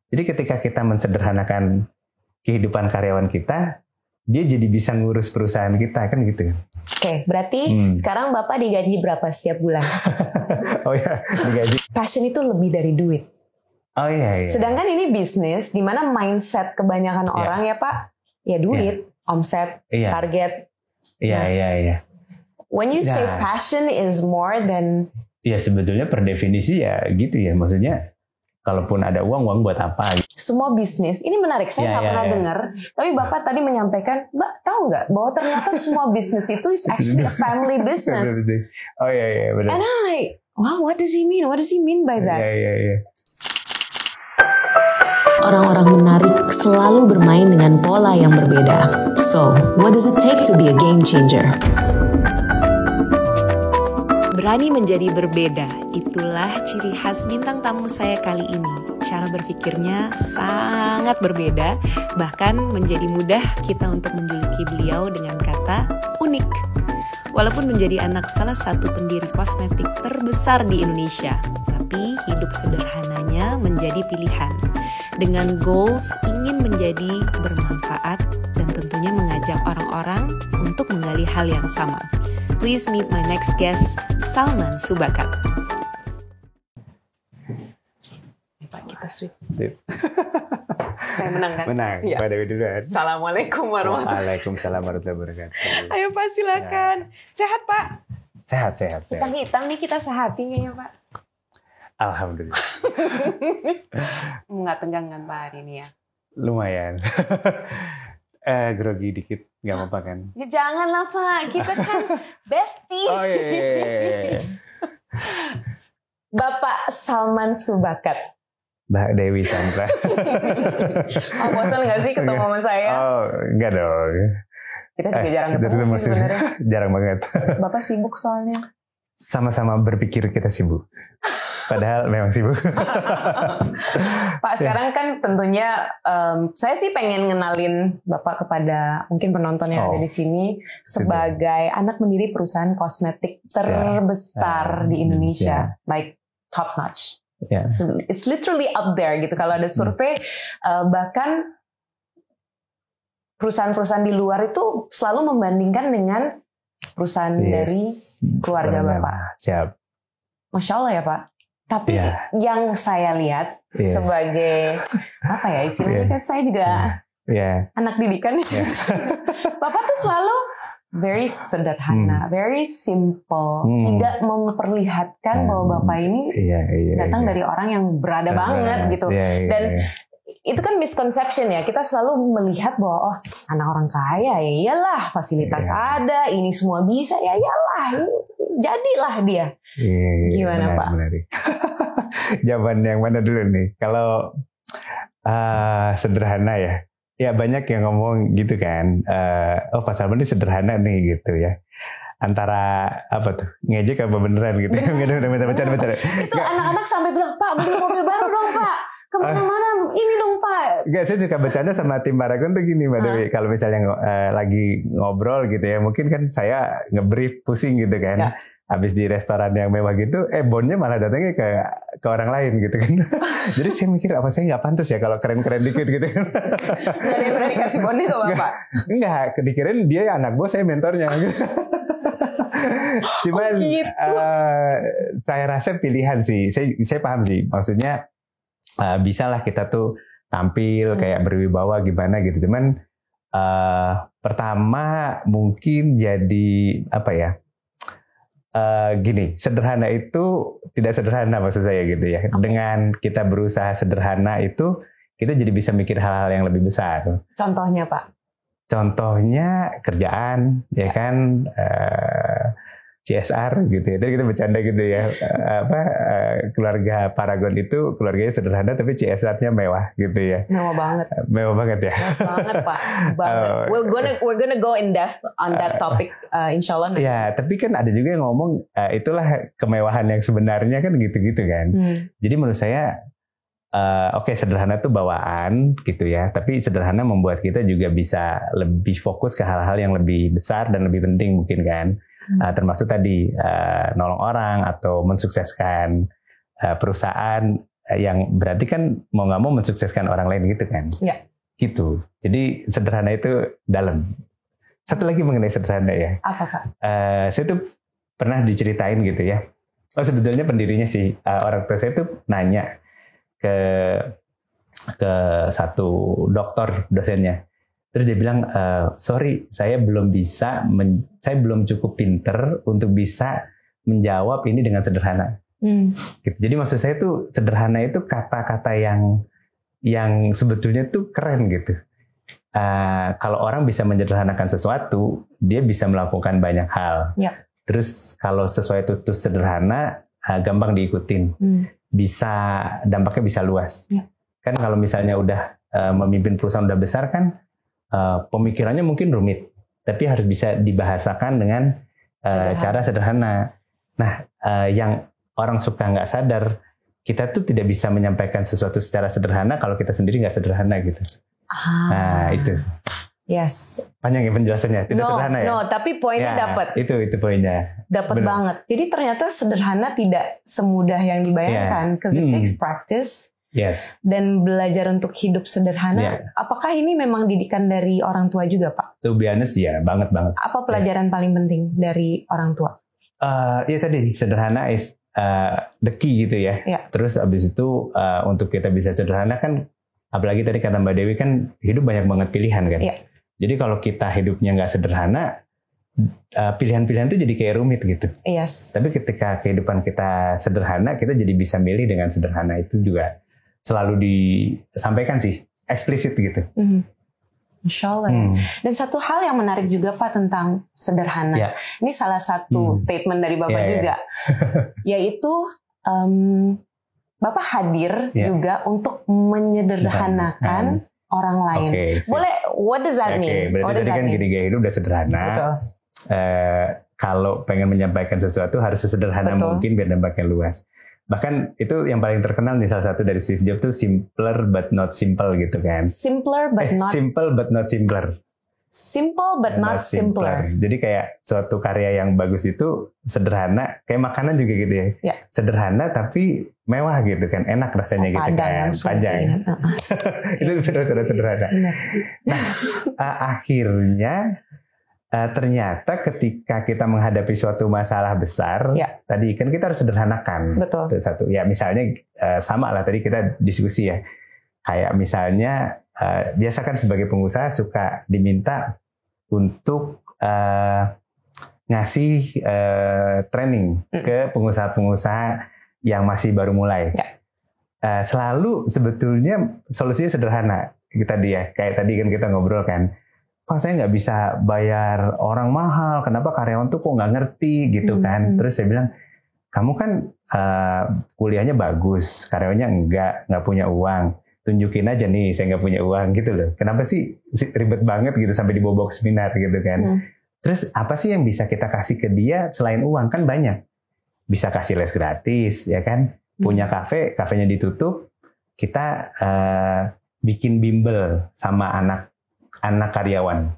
Jadi ketika kita mensederhanakan kehidupan karyawan kita, dia jadi bisa ngurus perusahaan kita kan gitu. Oke, berarti sekarang Bapak digaji berapa setiap bulan? Oh ya, digaji. Passion itu lebih dari duit. Oh iya. Sedangkan ini bisnis, di mana mindset kebanyakan orang ya Pak, ya duit, omset, target. Iya. When you say passion is more than... Ya sebetulnya per definisi ya gitu ya, maksudnya kalaupun ada uang buat apa? Semua bisnis, ini menarik, saya nggak pernah dengar. Tapi Bapak tadi menyampaikan, Mbak tahu nggak bahwa ternyata semua bisnis itu is actually a family business. Oh iya benar. And I'm like, wow, what does he mean? What does he mean by that? Iya. Orang-orang menarik selalu bermain dengan pola yang berbeda. So, what does it take to be a game changer? Berani menjadi berbeda, itulah ciri khas bintang tamu saya kali ini. Cara berpikirnya sangat berbeda, bahkan menjadi mudah kita untuk menjuluki beliau dengan kata unik. Walaupun menjadi anak salah satu pendiri kosmetik terbesar di Indonesia, tapi hidup sederhananya menjadi pilihan. Dengan goals ingin menjadi bermanfaat dan tentunya mengajak orang-orang untuk menggali hal yang sama. Please meet my next guest, Salman Subakat. Pak, kita sweet. Saya menang kan? Menang. Ya. Pada duluan. Assalamualaikum warahmatullahi wabarakatuh. Waalaikumsalam warahmatullahi wabarakatuh. Ayo Pak, silakan. Sehat Pak? Sehat. Hitam nih kita sehatinya ya Pak. Alhamdulillah. Nggak tegang kan Pak hari ini ya? Lumayan. Grogi dikit, nggak apa-apa kan? Ya janganlah Pak, kita kan bestie. Oh iya. Bapak Salman Subakat. Mbak Dewi Chandra. Oh, bosan nggak sih ketemu sama saya? Oh, enggak dong. Kita juga jarang ketemu sih sebenarnya. Jarang banget. Bapak sibuk soalnya. Sama-sama berpikir kita sibuk. Padahal memang sibuk. Pak, sekarang kan tentunya saya sih pengen ngenalin Bapak kepada mungkin penonton yang ada di sini sebagai anak pendiri perusahaan kosmetik terbesar di Indonesia, like top notch. Yeah. So, it's literally up there gitu. Kalau ada survei, bahkan perusahaan-perusahaan di luar itu selalu membandingkan dengan perusahaan dari keluarga Bapak. Siap. Masya Allah ya Pak. Tapi yang saya lihat sebagai apa ya istilahnya kan saya juga anak didikan. Bapak tuh selalu very sederhana, very simple, tidak memperlihatkan bahwa Bapak ini datang dari orang yang berada banget gitu. Dan itu kan misconception ya, kita selalu melihat bahwa oh anak orang kaya ya iyalah fasilitas ada, ini semua bisa ya iyalah. Jadilah dia. Gimana Pak? Menarik. Jawaban yang mana dulu nih? Kalau sederhana ya. Ya banyak yang ngomong gitu kan. Oh Pak Salman ini sederhana nih gitu ya. Antara apa tuh? Ngejek apa beneran gitu. Bercanda. Itu anak-anak sampai bilang, Pak beli mobil baru dong Pak. Kemana-mana ini dong Pak. Enggak, saya suka bercanda sama tim Paragon tuh gini Mbak Dewi. Kalau misalnya lagi ngobrol gitu ya, mungkin kan saya ngebrief pusing gitu kan. Habis di restoran yang mewah gitu, bonnya malah datangnya ke orang lain gitu kan. Jadi saya mikir apa saya nggak pantas ya kalau keren-keren dikit gitu kan. Nggak ada yang berani kasih bonnya ke Bapak? Enggak, dikirain dia anak bos, saya mentornya. Cuman saya rasa pilihan sih. Saya paham sih. Maksudnya bisalah kita tuh tampil kayak berwibawa gimana gitu. Cuman pertama mungkin jadi apa ya? Gini, sederhana itu tidak sederhana maksud saya gitu ya. Dengan kita berusaha sederhana itu kita jadi bisa mikir hal-hal yang lebih besar. Contohnya Pak? Contohnya kerjaan, ya kan, CSR gitu ya. Tadi kita bercanda gitu ya. Keluarga Paragon itu keluarganya sederhana tapi CSR-nya mewah gitu ya. Mewah banget. Mewah banget ya. Mewah banget Pak. Banget. We're gonna go in depth on that topic, insyaallah. Ya, tapi kan ada juga yang ngomong itulah kemewahan yang sebenarnya kan gitu-gitu kan. Jadi menurut saya oke, sederhana tuh bawaan gitu ya. Tapi sederhana membuat kita juga bisa lebih fokus ke hal-hal yang lebih besar dan lebih penting mungkin kan. Termasuk tadi nolong orang atau mensukseskan perusahaan yang berarti kan mau nggak mau mensukseskan orang lain gitu kan. Ya. Gitu. Jadi sederhana itu dalam. Satu lagi mengenai sederhana ya. Apa Pak? Saya tuh pernah diceritain gitu ya. Oh sebetulnya pendirinya sih orang tua saya tuh nanya ke satu dokter dosennya. Terus dia bilang, sorry saya belum cukup pinter untuk bisa menjawab ini dengan sederhana. Gitu. Jadi maksud saya tuh sederhana itu kata-kata yang sebetulnya tuh keren gitu. Kalau orang bisa menyederhanakan sesuatu, dia bisa melakukan banyak hal. Ya. Terus kalau sesuatu itu sederhana, gampang diikutin. Dampaknya bisa luas. Ya. Kan kalau misalnya udah memimpin perusahaan udah besar kan, pemikirannya mungkin rumit, tapi harus bisa dibahasakan dengan cara sederhana. Nah, yang orang suka nggak sadar, kita tuh tidak bisa menyampaikan sesuatu secara sederhana kalau kita sendiri nggak sederhana gitu. Nah itu. Yes. Panjang ya penjelasannya, tidak sederhana ya. No, tapi poinnya dapat. Itu poinnya. Dapat banget. Jadi ternyata sederhana tidak semudah yang dibayangkan, because it takes practice. Yes. Dan belajar untuk hidup sederhana. Yeah. Apakah ini memang didikan dari orang tua juga, Pak? To be honest, ya banget. Apa pelajaran paling penting dari orang tua? Ya tadi sederhana is the key gitu ya. Yeah. Terus abis itu untuk kita bisa sederhana kan, apalagi tadi kata Mbak Dewi kan hidup banyak banget pilihan kan. Yeah. Jadi kalau kita hidupnya nggak sederhana, pilihan-pilihan itu jadi kayak rumit gitu. Yes. Tapi ketika kehidupan kita sederhana, kita jadi bisa milih dengan sederhana. Itu juga selalu disampaikan sih, eksplisit gitu. Insya Allah ya. Dan satu hal yang menarik juga Pak tentang sederhana. Yeah. Ini salah satu statement dari Bapak juga. Yaitu Bapak hadir juga untuk menyederhanakan orang lain. Boleh, what does that mean? Berarti tadi kan gini, gaya hidup udah sederhana. Betul. Kalau pengen menyampaikan sesuatu harus sesederhana mungkin biar dampaknya luas. Bahkan itu yang paling terkenal nih, salah satu dari Steve Jobs tuh simpler but not simple gitu kan. Simple but not simpler. Simple but not simpler. Jadi kayak suatu karya yang bagus itu sederhana, kayak makanan juga gitu ya. Yeah. Sederhana tapi mewah gitu kan, enak rasanya gitu kan. Panjang. Itu sederhana. Nah, akhirnya ternyata ketika kita menghadapi suatu masalah besar, tadi kan kita harus sederhanakan. Betul. Itu satu. Ya misalnya sama lah tadi kita diskusi ya. Kayak misalnya biasa kan sebagai pengusaha suka diminta untuk ngasih training ke pengusaha-pengusaha yang masih baru mulai. Selalu sebetulnya solusinya sederhana. Kayak tadi kan kita ngobrol kan. Pak saya nggak bisa bayar orang mahal, kenapa karyawan tuh kok nggak ngerti gitu kan. Terus saya bilang, kamu kan kuliahnya bagus, karyawannya nggak punya uang. Tunjukin aja nih saya nggak punya uang gitu loh. Kenapa sih ribet banget gitu sampai dibawa ke seminar gitu kan. Terus apa sih yang bisa kita kasih ke dia selain uang? Kan banyak. Bisa kasih les gratis ya kan. Punya kafenya ditutup, kita bikin bimbel sama anak karyawan.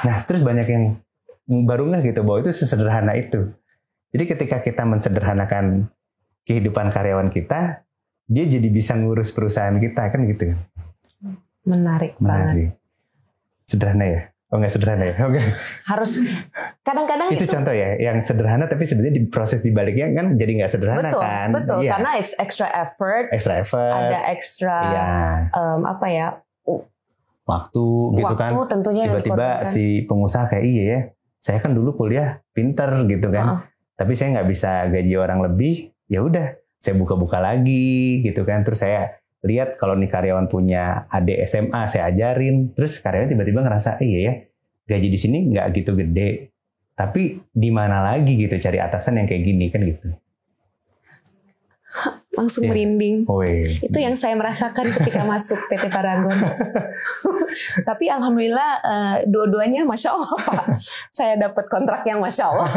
Nah, terus banyak yang baru ngeh gitu bahwa itu sesederhana itu. Jadi ketika kita mensederhanakan kehidupan karyawan kita, dia jadi bisa ngurus perusahaan kita kan gitu. Menarik banget. Sederhana ya? Oh nggak sederhana ya? Okay. Harus kadang-kadang itu contoh ya, yang sederhana tapi sebenarnya di proses dibaliknya kan jadi nggak sederhana kan? Betul. Iya. Karena it's extra effort. Ada extra apa ya? Waktu gitu kan, tentunya tiba-tiba si pengusaha kayak iya ya, saya kan dulu kuliah pinter gitu kan, tapi saya nggak bisa gaji orang lebih, ya udah saya buka-buka lagi gitu kan, terus saya lihat kalau nih karyawan punya adik SMA saya ajarin, terus karyawan tiba-tiba ngerasa iya ya gaji di sini nggak gitu gede, tapi di mana lagi gitu cari atasan yang kayak gini kan gitu. Langsung merinding. Itu yang saya merasakan ketika masuk PT Paragon. Tapi alhamdulillah dua-duanya Masya Allah Pak. Saya dapat kontrak yang Masya Allah.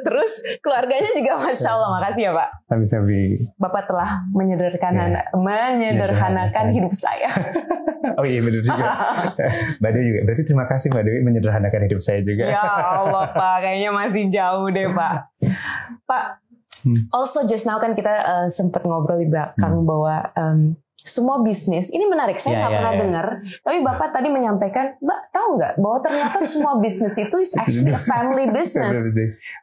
Terus keluarganya juga Masya Allah. Makasih ya Pak. Sabi-sabi. Bapak telah menyederhanakan hidup saya. Oh iya benar juga. Mbak Dewi juga. Berarti terima kasih Mbak Dewi menyederhanakan hidup saya juga. Ya Allah Pak. Kayaknya masih jauh deh Pak. Pak. Also just now kan kita sempat ngobrol di belakang bahwa semua bisnis, ini menarik, saya nggak pernah dengar, tapi Bapak tadi menyampaikan, Mbak tahu nggak bahwa ternyata semua bisnis itu is actually a family business.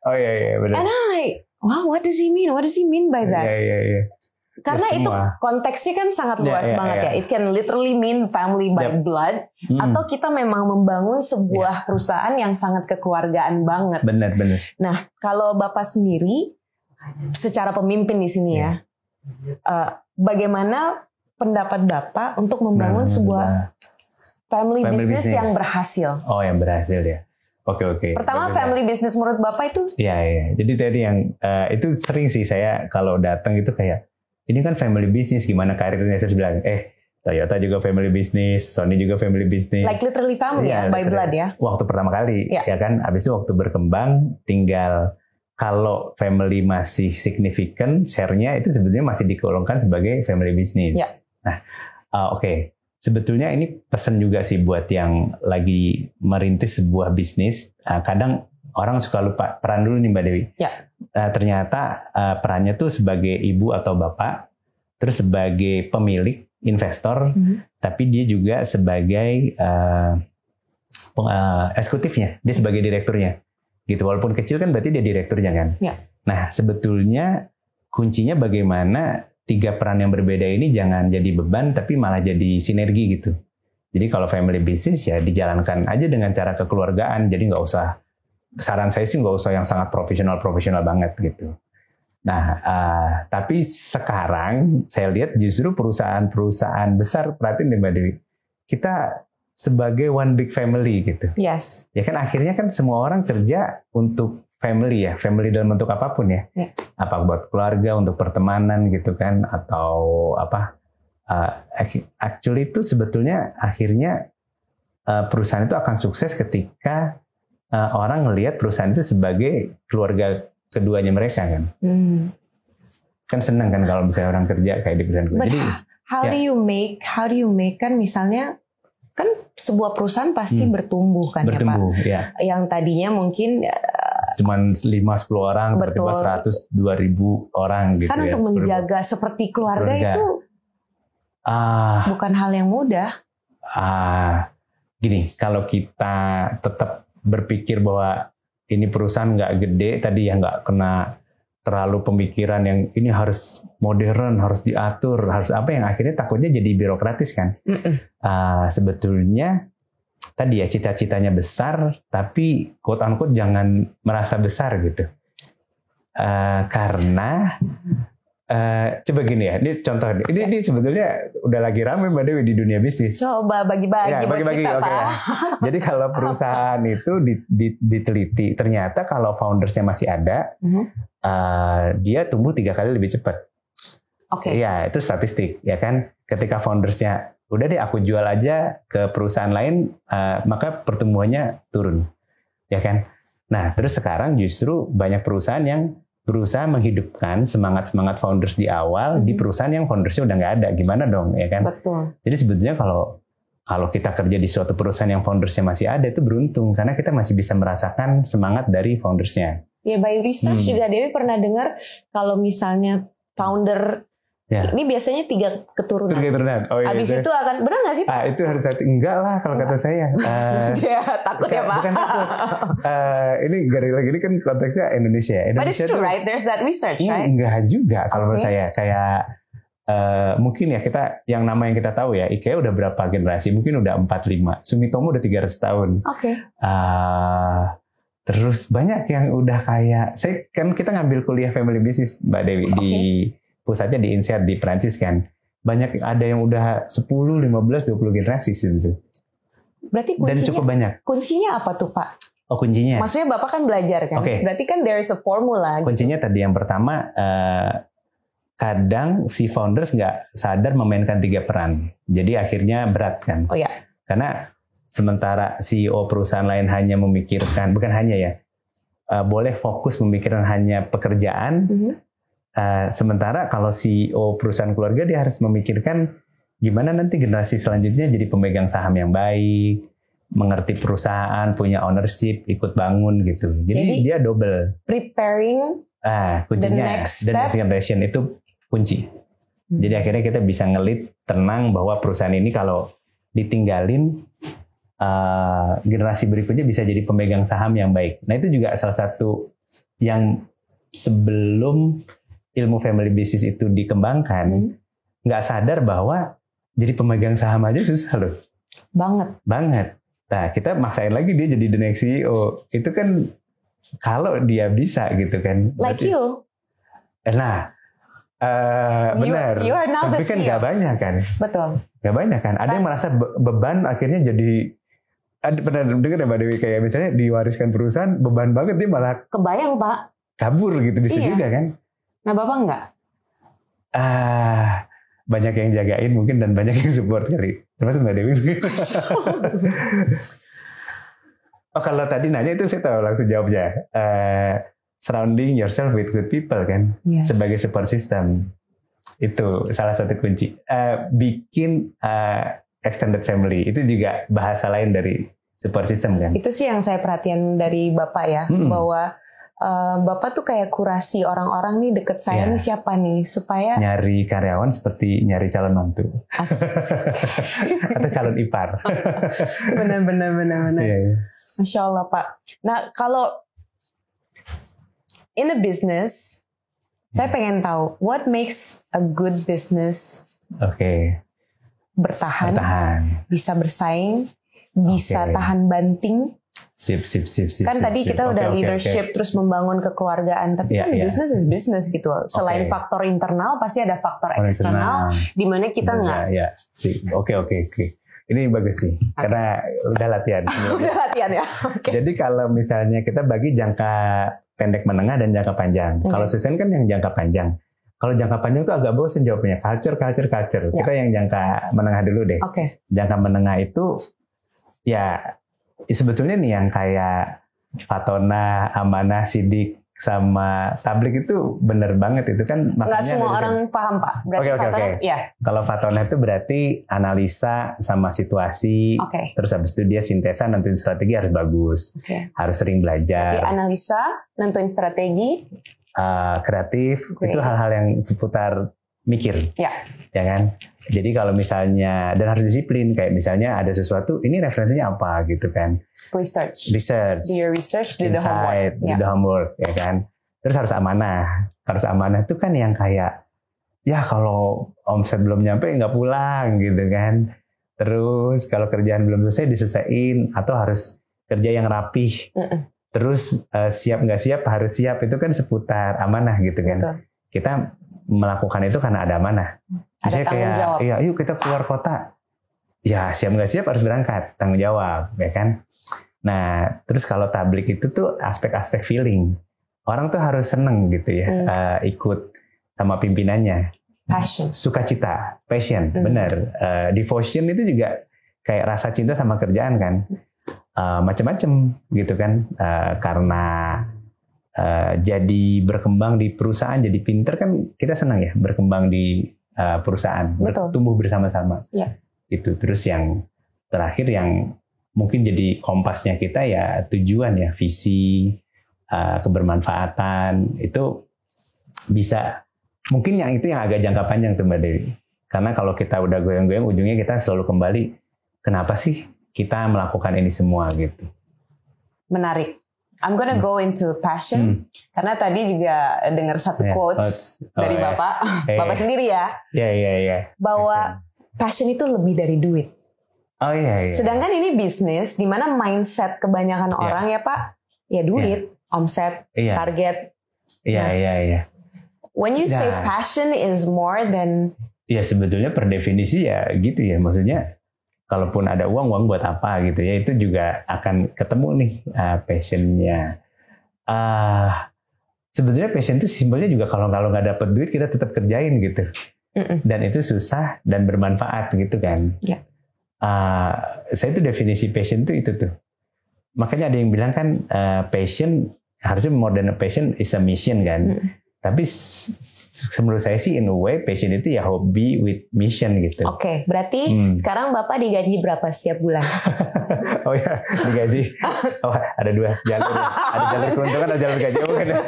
Oh iya benar. And I'm like, wow, what does he mean? What does he mean by that? Iya. Karena itu konteksnya kan sangat luas banget ya. It can literally mean family by blood, atau kita memang membangun sebuah perusahaan yang sangat kekeluargaan banget. Benar. Nah, kalau Bapak sendiri, secara pemimpin di sini ya, bagaimana pendapat Bapak untuk membangun sebuah family business yang berhasil? Oh, yang berhasil ya. Oke. Pertama, family business menurut Bapak itu? Iya. Jadi tadi yang itu sering sih saya kalau datang itu kayak, ini kan family business, gimana karirnya? Saya bilang, Toyota juga family business, Sony juga family business. Like literally family by blood ya? Waktu pertama kali, ya kan? Habis itu waktu berkembang, tinggal kalau family masih signifikan, share-nya itu sebenarnya masih digolongkan sebagai family business. Yeah. Nah, oke. Sebetulnya ini pesan juga sih buat yang lagi merintis sebuah bisnis. Kadang orang suka lupa peran dulu nih Mbak Dewi. Yeah. Ternyata perannya tuh sebagai ibu atau bapak, terus sebagai pemilik, investor, tapi dia juga sebagai eksekutifnya, dia sebagai direkturnya. Gitu, walaupun kecil kan berarti dia direkturnya kan. Yeah. Nah, sebetulnya kuncinya bagaimana 3 peran yang berbeda ini jangan jadi beban, tapi malah jadi sinergi gitu. Jadi kalau family business ya dijalankan aja dengan cara kekeluargaan, jadi nggak usah, saran saya sih nggak usah yang sangat profesional banget gitu. Nah, tapi sekarang saya lihat justru perusahaan-perusahaan besar, perhatiin deh Mbak Dewi, kita sebagai one big family gitu. Yes. Ya kan akhirnya kan semua orang kerja untuk family ya, family dalam bentuk apapun ya. Apa buat keluarga, untuk pertemanan gitu kan, atau apa. Actually itu sebetulnya akhirnya perusahaan itu akan sukses ketika orang ngelihat perusahaan itu sebagai keluarga keduanya mereka kan. Kan senang kan kalau misalnya orang kerja kayak di perusahaan. Jadi how do you make kan misalnya kan sebuah perusahaan pasti bertumbuh kan ya Pak. Ya. Yang tadinya mungkin cuman 5-10 orang, tiba-tiba 100-2.000 orang gitu. Kan ya, untuk menjaga seperti keluarga itu bukan hal yang mudah. Gini, kalau kita tetap berpikir bahwa ini perusahaan nggak gede, tadi ya nggak kena terlalu pemikiran yang ini harus modern, harus diatur, harus apa, yang akhirnya takutnya jadi birokratis kan. Sebetulnya tadi ya cita-citanya besar, tapi quote unquote jangan merasa besar gitu. Karena coba gini ya, ini contoh, ini sebetulnya udah lagi ramai Mbak Dewi di dunia bisnis. Coba bagi-bagi buat kita Pak. Ya. Jadi kalau perusahaan itu diteliti, ternyata kalau foundersnya masih ada, dia tumbuh 3 kali lebih cepat. Ya itu statistik ya kan. Ketika foundersnya udah deh aku jual aja ke perusahaan lain, maka pertumbuhannya turun, ya kan. Nah terus sekarang justru banyak perusahaan yang berusaha menghidupkan semangat founders di awal di perusahaan yang foundersnya udah nggak ada, gimana dong, ya kan? Betul. Jadi sebetulnya kalau kita kerja di suatu perusahaan yang foundersnya masih ada, itu beruntung karena kita masih bisa merasakan semangat dari foundersnya. Ya, by research juga Dewi pernah dengar kalau misalnya founder ini biasanya 3 keturunan. Oh, iya, habis itu akan, benar nggak sih Pak? Itu harus hati. Enggak lah kalau kata saya. Takut ya Pak? Bukan takut. Ini lagi ini kan konteksnya Indonesia. But it's true, right? There's that research, right? Enggak juga kalau menurut saya. Kayak mungkin ya kita, yang nama yang kita tahu ya, IKEA udah berapa generasi? Mungkin udah 4-5. Sumitomo udah 300 tahun. Terus banyak yang udah kayak, kita ngambil kuliah family business Mbak Dewi di pusatnya di INSEAD di Prancis kan. Banyak, ada yang udah 10, 15, 20 generasi sebetulnya. Berarti kuncinya, dan cukup banyak. Kuncinya apa tuh Pak? Kuncinya. Maksudnya Bapak kan belajar kan? Berarti kan there is a formula. Kuncinya tadi yang pertama, kadang si founders nggak sadar memainkan 3 peran. Jadi akhirnya berat kan. Karena sementara CEO perusahaan lain hanya memikirkan, bukan hanya ya, boleh fokus memikirkan hanya pekerjaan. Sementara kalau CEO perusahaan keluarga, dia harus memikirkan gimana nanti generasi selanjutnya jadi pemegang saham yang baik, mengerti perusahaan, punya ownership, ikut bangun gitu. Jadi dia double. Preparing Kuncinya dan next generation itu kunci. Jadi akhirnya kita bisa ngelit tenang bahwa perusahaan ini kalau ditinggalin generasi berikutnya bisa jadi pemegang saham yang baik. Nah itu juga salah satu yang sebelum ilmu family business itu dikembangkan, nggak sadar bahwa jadi pemegang saham aja susah loh. Banget. Nah kita maksain lagi dia jadi the next CEO. Itu kan kalau dia bisa gitu kan. Like berarti, you. Nah. Benar. You are now tapi the kan CEO. Gak banyak kan. Betul. Gak banyak kan. Ada yang merasa beban akhirnya jadi. Pernah dengar ya Mbak Dewi kayak misalnya diwariskan perusahaan beban banget dia malah. Kebayang Pak. Kabur gitu bisa juga kan. Nah Bapak enggak? Banyak yang jagain mungkin dan banyak yang support kali. Termasuk Mbak Dewi. Kalau tadi nanya itu saya tahu langsung jawabnya. Surrounding yourself with good people kan. Yes. Sebagai support system. Itu salah satu kunci. Bikin extended family. Itu juga bahasa lain dari support system kan. Itu sih yang saya perhatian dari Bapak ya. Bahwa Bapak tuh kayak kurasi orang-orang nih deket saya nih siapa nih supaya nyari karyawan seperti nyari calon mantu atau calon ipar. benar. Yeah. Masya Allah Pak. Nah kalau in a business, saya pengen tahu what makes a good business. Bertahan, bisa bersaing, bisa tahan banting. Sip. Kan tadi kita udah leadership terus membangun kekeluargaan, tapi kan business is business gitu. Selain faktor internal pasti ada faktor eksternal di mana kita nggak. Oke. Ini bagus nih karena udah latihan. Udah latihan ya. Jadi kalau misalnya kita bagi jangka pendek, menengah dan jangka panjang. Kalau Susan kan yang jangka panjang. Kalau jangka panjang itu agak bosan jawabnya. Culture. Kita yang jangka menengah dulu deh. Jangka menengah itu ya sebetulnya nih yang kayak Fatona, Amanah, Sidik sama Tablik itu bener banget itu kan. Nggak semua orang paham Pak. Oke. Kalau Fatona itu berarti analisa sama situasi. Terus habis itu dia sintesa, nentuin strategi harus bagus. Harus sering belajar. Jadi analisa, nentuin strategi. Kreatif itu hal-hal yang seputar mikir. Ya kan. Jadi kalau misalnya dan harus disiplin kayak misalnya ada sesuatu ini referensinya apa gitu kan. Research. Do your research, do the homework. Do the homework ya kan. Terus harus amanah. Itu kan yang kayak ya kalau omset belum nyampe nggak pulang gitu kan. Terus kalau kerjaan belum selesai diselesain atau harus kerja yang rapih. Terus siap nggak siap harus siap itu kan seputar amanah gitu kan. Betul. Kita melakukan itu karena ada amanah. Misalnya kayak, iya, yuk kita keluar kota. Ya siap nggak siap harus berangkat, tanggung jawab, ya kan. Nah, terus kalau tablik itu tuh aspek-aspek feeling. Orang tuh harus seneng gitu ya, ikut sama pimpinannya. Passion. Sukacita, passion, benar. Devotion itu juga kayak rasa cinta sama kerjaan kan. Macam-macam gitu kan. Karena jadi berkembang di perusahaan, jadi pinter kan kita senang ya berkembang di perusahaan, bertumbuh bersama-sama. Itu terus yang terakhir yang mungkin jadi kompasnya kita ya tujuan ya, visi, kebermanfaatan itu bisa mungkin yang itu yang agak jangka panjang tuh Mbak Dewi. Karena kalau kita udah goyang-goyang ujungnya kita selalu kembali kenapa sih kita melakukan ini semua gitu. Menarik. I'm gonna go into passion karena tadi juga dengar satu quotes dari Bapak, Bapak sendiri ya. Bahwa passion itu lebih dari duit. Sedangkan ini bisnis di mana mindset kebanyakan orang ya Pak, ya duit, omset, target. When you say passion is more than ya sebetulnya per definisi ya gitu ya, maksudnya kalaupun ada uang buat apa gitu ya, itu juga akan ketemu nih passionnya. Sebetulnya passion itu simpelnya juga kalau nggak dapat duit kita tetap kerjain gitu. Dan itu susah dan bermanfaat gitu kan. Saya itu definisi passion itu tuh. Makanya ada yang bilang kan passion harusnya more than a passion is a mission kan. Tapi menurut saya sih in a way passion itu ya hobi with mission gitu. Oke, berarti sekarang Bapak digaji berapa setiap bulan? Oh ya, digaji. Oh, ada 2 jalur. Ada jalur keuntungan, ada jalur gaji. Bukan ya?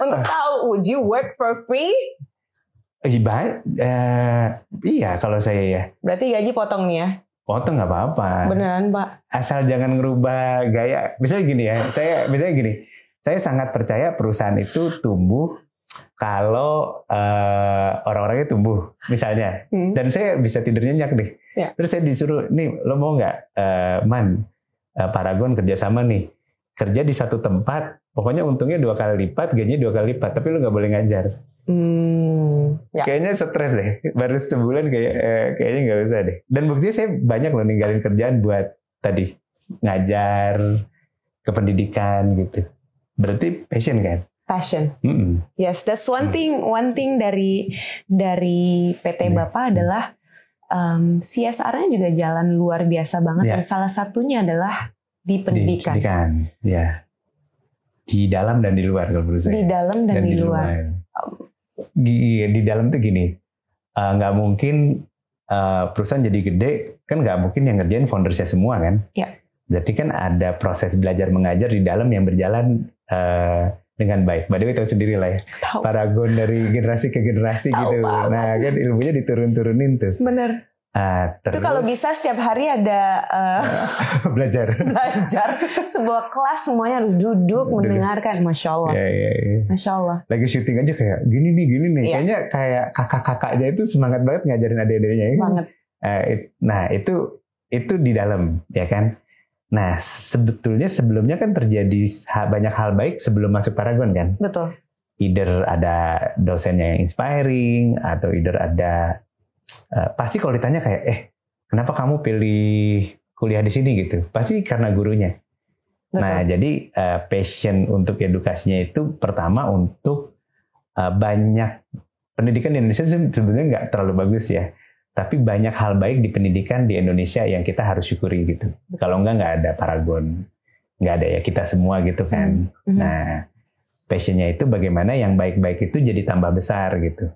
Untuk tahu, would you work for free? Iya kalau saya ya. Berarti gaji potong nih ya? Potong nggak apa-apa. Beneran Pak? Asal jangan ngerubah gaya. Misalnya gini ya, saya sangat percaya perusahaan itu tumbuh kalau orang-orangnya tumbuh, misalnya. Dan saya bisa tidur nyenyak deh. Ya. Terus saya disuruh, nih lo mau nggak, Paragon kerjasama nih, kerja di satu tempat, pokoknya untungnya 2 kali lipat, gajinya 2 kali lipat, tapi lo nggak boleh ngajar. Ya. Kayaknya stres deh, baru sebulan kayaknya nggak usah deh. Dan buktinya saya banyak loh ninggalin kerjaan buat tadi ngajar, ke pendidikan gitu. Berarti passion kan? Passion. Yes, that's one thing dari PT Bapak adalah CSR-nya juga jalan luar biasa banget. Dan salah satunya adalah di pendidikan. Di pendidikan, ya. Di dalam dan di luar kalau menurut saya. Di dalam dan di luar. Di dalam tuh gini, nggak mungkin perusahaan jadi gede, kan nggak mungkin yang ngerjain foundersnya semua kan. Ya. Berarti kan ada proses belajar mengajar di dalam yang berjalan dengan baik. Mbak Dewi tahu sendiri lah ya. Paragon dari generasi ke generasi gitu. Nah kan ilmunya diturun-turunin tuh. Bener. Terus, itu kalau bisa setiap hari ada belajar sebuah kelas semuanya harus duduk mendengarkan. Masya Allah. Masya Allah. Lagi syuting aja kayak gini nih. Kayaknya kayak kakak-kakaknya itu semangat banget ngajarin adik-adiknya. Banget. Nah itu di dalam ya kan. Nah, sebetulnya sebelumnya kan terjadi banyak hal baik sebelum masuk Paragon kan? Betul. Either ada dosennya yang inspiring, atau either ada, pasti kalau ditanya kayak, kenapa kamu pilih kuliah di sini gitu? Pasti karena gurunya. Betul. Nah, jadi passion untuk edukasinya itu pertama untuk banyak, pendidikan di Indonesia sebenarnya nggak terlalu bagus ya. Tapi banyak hal baik di pendidikan di Indonesia yang kita harus syukuri gitu. Kalau nggak ada Paragon, nggak ada ya kita semua gitu kan. Nah, passionnya itu bagaimana yang baik-baik itu jadi tambah besar gitu.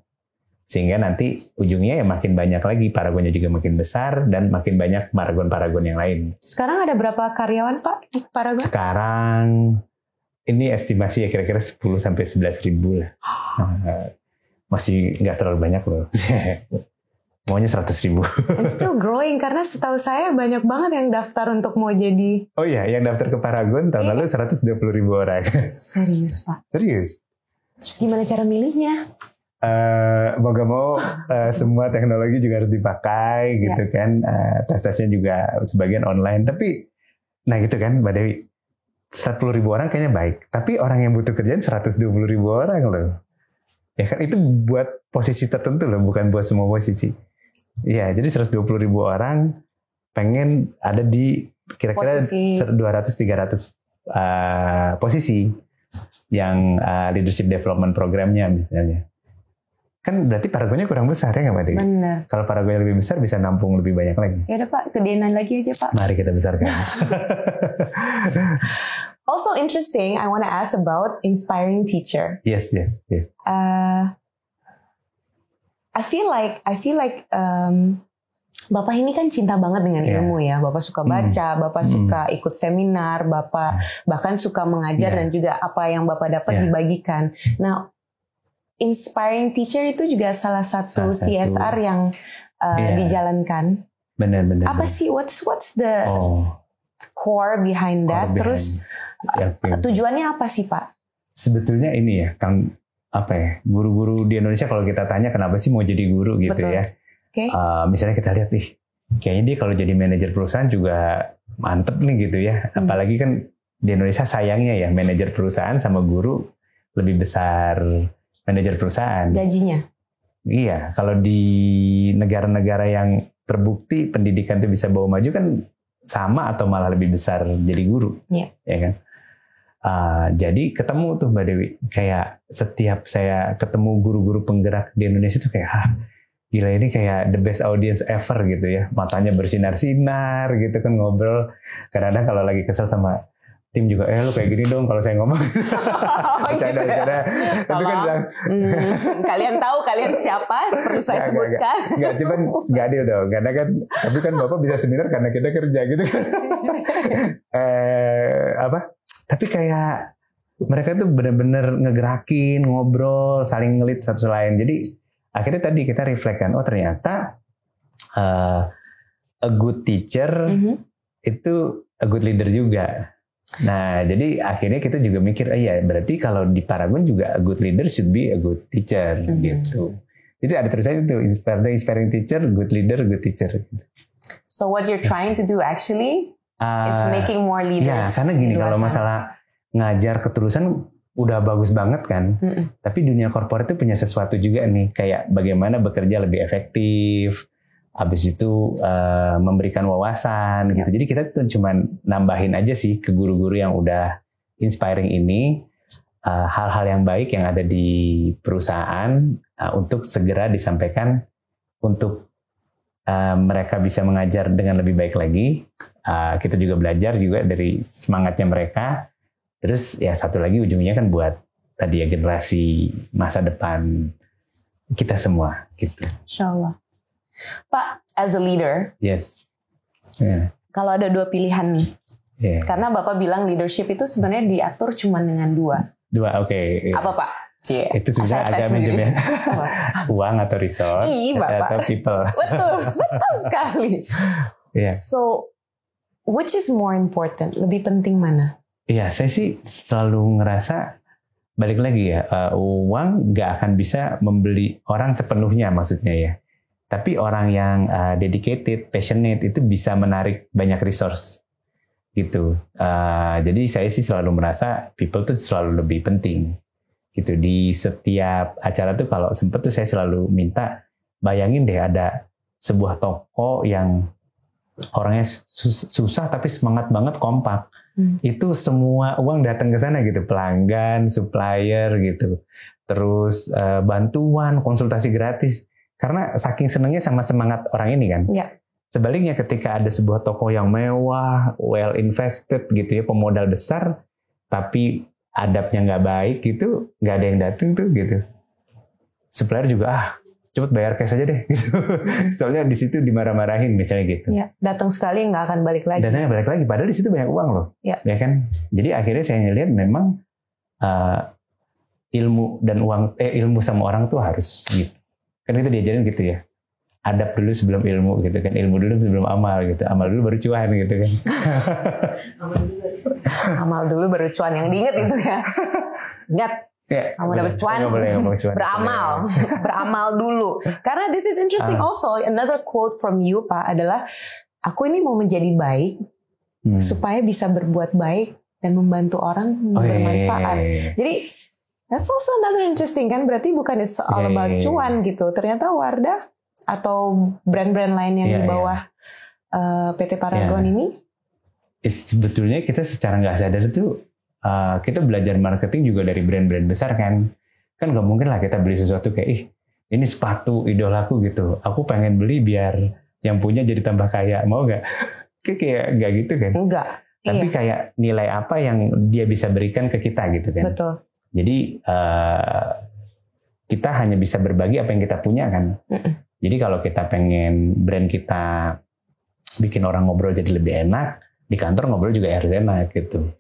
Sehingga nanti ujungnya ya makin banyak lagi, Paragonnya juga makin besar dan makin banyak Paragon-Paragon yang lain. Sekarang ada berapa karyawan Pak di Paragon? Sekarang ini estimasi ya kira-kira 10-11 ribu lah. Masih nggak terlalu banyak loh. Maunya 100 ribu. And still growing, karena setahu saya banyak banget yang daftar untuk mau jadi. Oh iya, yang daftar ke Paragon tahun lalu 120 ribu orang. Serius Pak? Serius. Terus gimana cara milihnya? Mau gak mau semua teknologi juga harus dipakai gitu kan. Tes-tesnya juga sebagian online. Tapi, nah gitu kan Mbak Dewi. 10 ribu orang kayaknya baik. Tapi orang yang butuh kerjaan 120 ribu orang loh. Ya kan itu buat posisi tertentu loh, bukan buat semua posisi. Iya, jadi 120 ribu orang pengen ada di kira-kira 200-300 posisi yang leadership development programnya misalnya. Kan berarti Paragonnya kurang besar ya nggak Mbak Dewi? Benar. Kalau Paragonnya lebih besar bisa nampung lebih banyak lagi. Ya udah Pak, gedean lagi aja Pak. Mari kita besarkan. Also interesting, I want to ask about inspiring teacher. Yes. I feel like Bapak ini kan cinta banget dengan ilmu ya. Bapak suka baca, Bapak suka ikut seminar, Bapak bahkan suka mengajar dan juga apa yang Bapak dapat dibagikan. Nah, inspiring teacher itu juga salah satu CSR yang dijalankan. Benar. Apa sih what's the core behind that? Terus tujuannya apa sih Pak? Sebetulnya ini ya, Kang, guru-guru di Indonesia kalau kita tanya kenapa sih mau jadi guru gitu. Betul. Ya. Okay. Misalnya kita lihat nih, kayaknya dia kalau jadi manajer perusahaan juga mantep nih gitu ya. Apalagi kan di Indonesia sayangnya ya manajer perusahaan sama guru lebih besar manajer perusahaan. Gajinya? Iya, kalau di negara-negara yang terbukti pendidikan itu bisa bawa maju kan sama atau malah lebih besar jadi guru, ya kan? Jadi ketemu tuh Mbak Dewi, kayak setiap saya ketemu guru-guru penggerak di Indonesia tuh kayak, gila ini kayak the best audience ever gitu ya, matanya bersinar-sinar gitu kan, ngobrol. Kadang-kadang kalau lagi kesel sama tim juga lu kayak gini dong kalau saya ngomong. Gitu ya. Tapi kan bilang kalian tahu kalian siapa, perlu saya sebutkan. Enggak, cuman enggak adil dong, karena kan tapi kan Bapak bisa seminar karena kita kerja gitu kan. Tapi kayak mereka tuh benar-benar ngegerakin, ngobrol, saling ngelit satu lain. Jadi akhirnya tadi kita reflection, oh ternyata a good teacher itu a good leader juga. Nah, jadi akhirnya kita juga mikir, iya berarti kalau di Paragon juga a good leader should be a good teacher gitu. Jadi ada tulisannya itu inspiring teacher, good leader, good teacher. So what you're trying to do actually is making more leaders. Ya, karena gini kalau masalah ngajar keterusan udah bagus banget kan. Tapi dunia korporat itu punya sesuatu juga nih, kayak bagaimana bekerja lebih efektif. Habis itu memberikan wawasan gitu. Jadi kita tuh cuma nambahin aja sih ke guru-guru yang udah inspiring ini hal-hal yang baik yang ada di perusahaan untuk segera disampaikan untuk mereka bisa mengajar dengan lebih baik lagi. Kita juga belajar juga dari semangatnya mereka. Terus ya satu lagi ujungnya kan buat tadi ya generasi masa depan kita semua gitu. Insyaallah. Pak, as a leader, yes. Kalau ada dua pilihan nih, karena Bapak bilang leadership itu sebenarnya diatur cuma dengan dua, oke. Apa Pak? Itu sudah agak minjem ya. Uang atau resource atau people. Betul sekali. So, which is more important? Lebih penting mana? Iya, saya sih selalu ngerasa balik lagi ya, uang nggak akan bisa membeli orang sepenuhnya maksudnya ya. Tapi orang yang dedicated, passionate itu bisa menarik banyak resource gitu. Jadi saya sih selalu merasa people tuh selalu lebih penting gitu. Di setiap acara tuh kalau sempet tuh saya selalu minta bayangin deh ada sebuah toko yang orangnya susah tapi semangat banget, kompak. Itu semua uang datang ke sana gitu, pelanggan, supplier gitu. Terus bantuan, konsultasi gratis. Karena saking senengnya sama semangat orang ini kan. Ya. Sebaliknya ketika ada sebuah toko yang mewah, well invested gitu ya, pemodal besar, tapi adabnya nggak baik gitu, nggak ada yang datang tuh gitu. Supplier juga cepet bayar cash aja deh gitu. Soalnya di situ dimarah-marahin misalnya gitu. Ya, datang sekali nggak akan balik lagi. Datangnya balik lagi, padahal di situ banyak uang loh. Ya kan. Jadi akhirnya saya ngeliat memang ilmu dan uang, ilmu sama orang tuh harus gitu. Kan kita diajarin gitu ya, adab dulu sebelum ilmu gitu kan, ilmu dulu sebelum amal gitu, amal dulu baru cuan gitu kan. Amal dulu baru cuan, yang diinget itu ya. Ingat, kamu dapat cuan, beramal dulu. Karena this is interesting also, another quote from you Pak adalah, aku ini mau menjadi baik supaya bisa berbuat baik dan membantu orang bermanfaat. Jadi that's also another interesting kan, berarti bukan it's all about cuan gitu. Ternyata Wardah atau brand-brand lain yang di bawah PT Paragon ini, sebetulnya kita secara nggak sadar tuh kita belajar marketing juga dari brand-brand besar kan. Kan nggak mungkin lah kita beli sesuatu kayak ini sepatu idolaku gitu, aku pengen beli biar yang punya jadi tambah kaya, mau nggak? Kayak nggak gitu kan? Enggak. Tapi kayak nilai apa yang dia bisa berikan ke kita gitu kan? Betul. Jadi kita hanya bisa berbagi apa yang kita punya kan. Jadi kalau kita pengen brand kita bikin orang ngobrol jadi lebih enak, di kantor ngobrol juga harus enak gitu.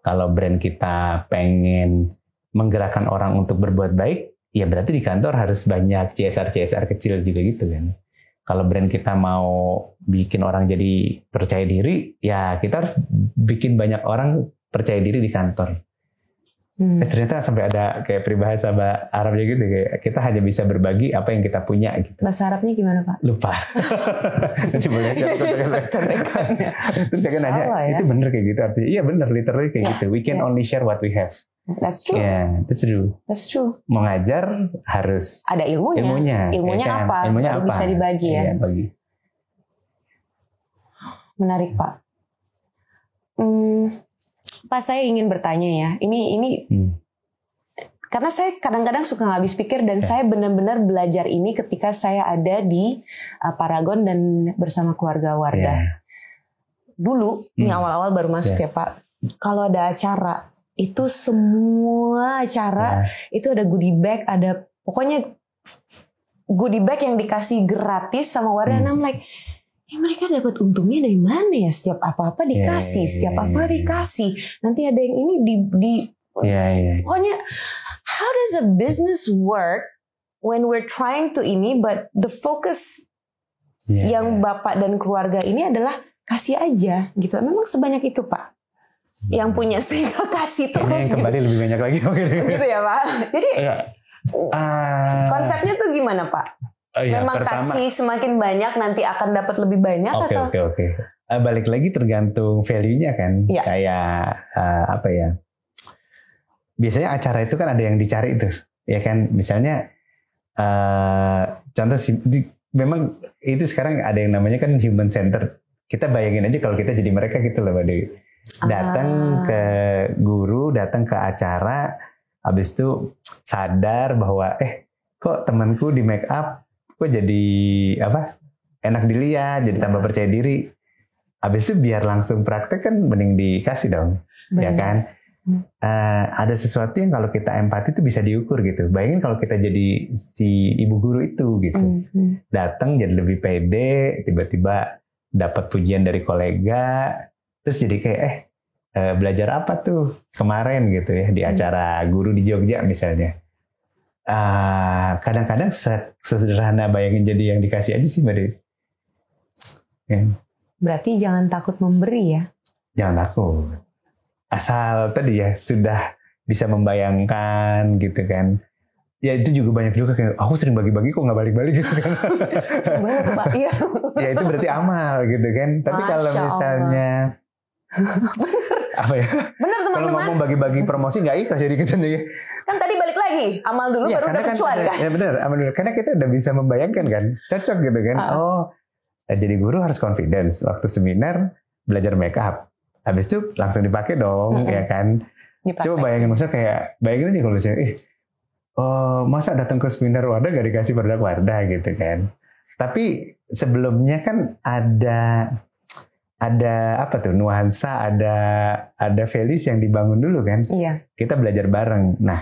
Kalau brand kita pengen menggerakkan orang untuk berbuat baik, ya berarti di kantor harus banyak CSR kecil juga gitu kan. Kalau brand kita mau bikin orang jadi percaya diri, ya kita harus bikin banyak orang percaya diri di kantor. Ternyata sampai ada kayak peribahasa Arabnya gitu, kayak kita hanya bisa berbagi apa yang kita punya gitu. Bahasa Arabnya gimana Pak? Lupa. Nanti boleh contekannya. Terus saya kan nanya, itu bener kayak gitu artinya? Iya bener, literally kayak gitu. We can only share what we have. That's true. Yeah, that's true. That's true. Mengajar harus ada ilmunya. Ilmunya ya kan? Apa? Ilmunya baru apa? Bisa dibagi ya. Bagi. Menarik Pak. Pak, saya ingin bertanya ya. Ini karena saya kadang-kadang suka nggak habis pikir dan saya benar-benar belajar ini ketika saya ada di Paragon dan bersama keluarga Wardah. Dulu, ini awal-awal baru masuk ya Pak. kalau ada acara itu semua acara itu ada goodie bag, ada pokoknya goodie bag yang dikasih gratis sama Wardah. And I'm like, mereka dapat untungnya dari mana ya? Setiap apa-apa dikasih, setiap apa dikasih. Nanti ada yang ini pokoknya how does a business work when we're trying to ini, but the focus yang bapak dan keluarga ini adalah kasih aja gitu. Memang sebanyak itu Pak yang punya sehingga kasih terus yang kembali lebih banyak lagi gitu ya Pak. Jadi konsepnya tuh gimana Pak? Memang pertama, kasih semakin banyak nanti akan dapat lebih banyak atau? Oke. Balik lagi tergantung value-nya kan. Kayak apa ya? Biasanya acara itu kan ada yang dicari tuh, ya kan? Misalnya contoh memang itu sekarang ada yang namanya kan human center. Kita bayangin aja kalau kita jadi mereka gitu loh Mbak Dewi. Datang ke guru, datang ke acara, habis itu sadar bahwa kok temanku di make up kok jadi enak dilihat, jadi tambah percaya diri. Habis itu biar langsung praktek kan mending dikasih dong. Ya kan? Ada sesuatu yang kalau kita empati itu bisa diukur gitu. Bayangin kalau kita jadi si ibu guru itu gitu. Datang jadi lebih pede, tiba-tiba dapat pujian dari kolega, terus jadi kayak belajar apa tuh kemarin gitu ya di acara guru di Jogja misalnya. Kadang-kadang sesederhana bayangin jadi yang dikasih aja sih Mbak Dewi. Berarti jangan takut memberi ya? Jangan takut. Asal tadi ya sudah bisa membayangkan gitu kan. Ya itu juga banyak juga kayak aku sering bagi-bagi kok nggak balik-balik gitu kan. Banget Pak, iya. Ya itu berarti amal gitu kan. Tapi kalau misalnya apa ya? Benar teman-teman. Kalau ngomong bagi-bagi promosi nggak ikhlas jadi kita nih. Kan tadi balik lagi amal dulu baru dapat cuan kan. Ya benar, amal dulu. Karena kita udah bisa membayangkan kan, cocok gitu kan. Jadi guru harus confidence waktu seminar belajar make up. Habis itu langsung dipakai dong, ya kan. Coba bayangin maksudnya kayak bayangin aja kalau misalnya masa datang ke seminar Wardah gak dikasih produk Wardah gitu kan. Tapi sebelumnya kan ada apa tuh nuansa, ada values yang dibangun dulu kan. Iya. Kita belajar bareng. Nah,